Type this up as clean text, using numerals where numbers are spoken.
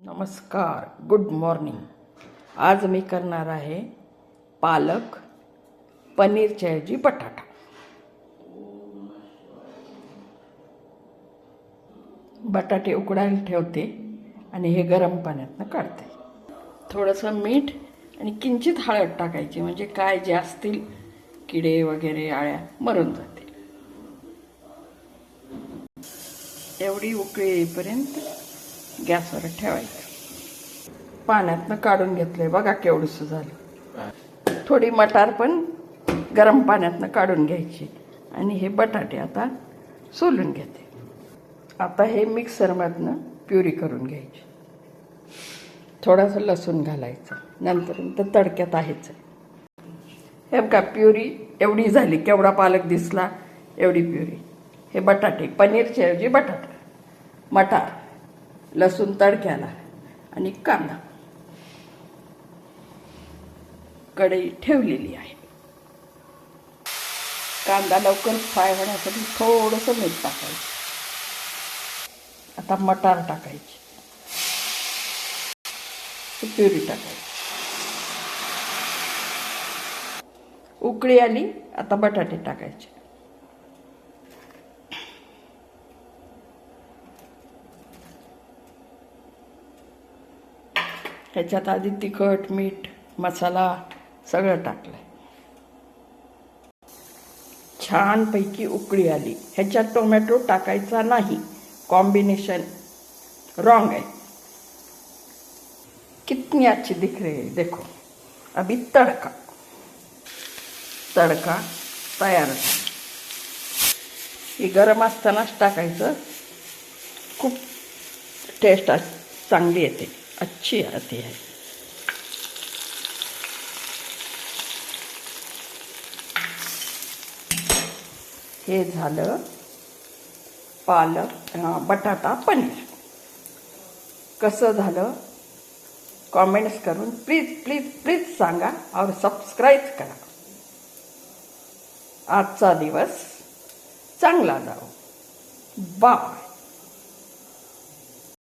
नमस्कार, good morning. आज मी करणार आहे पालक पनीरच्या ऐवजी बटाटा। बटाटे उकडायला ठेवते आणि हे गरम पाण्यातनं काढते। थोडंसं मीठ आणि किंचित हळद टाकायची, म्हणजे काय जे असतील किडे वगैरे आळ्या मरून जातील। एवढी उकळी येईपर्यंत गॅसवर ठेवायचं। पाण्यातनं काढून घेतलंय, बघा केवढंसं झालं। थोडी मटार पण गरम पाण्यातनं काढून घ्यायची आणि हे बटाटे आता सोलून घेते। आता हे मिक्सरमधनं प्युरी करून घ्यायची। थोडंसं लसूण घालायचं, नंतर तडक्यात आहेच। हे बघा प्युरी एवढी झाली, केवढा पालक दिसला एवढी प्युरी। हे बटाटे, पनीरच्या ऐवजी बटाटा, मटार, लसूण तडक्याला आणि कांदा, कढई ठेवलेली आहे। कांदा लवकर फ्राय होण्यासाठी थोडंसं मीठ टाकायचं। आता मटार टाकायची, प्युरी टाकायची। उकळी आली, आता बटाटे टाकायचे। ह्याच्यात आधी तिखट, मीठ, मसाला सगळं टाकलंय। छानपैकी उकळी आली। ह्याच्यात टोमॅटो टाकायचा नाही, कॉम्बिनेशन रॉन्ग है। कितनी अच्छी दिख रही है, देखो। अभी तड़का तयार है। हे गरम असतानाच टाकायचं, खूप टेस्ट चांगली येते, अच्छी आती है। हे झालं पालक बटाटा पनीर। कसं झालं कमेंट्स करून प्लीज प्लीज प्लीज सांगा और सब्सक्राइब करा। आजचा दिवस चांगला जाओ। बाय।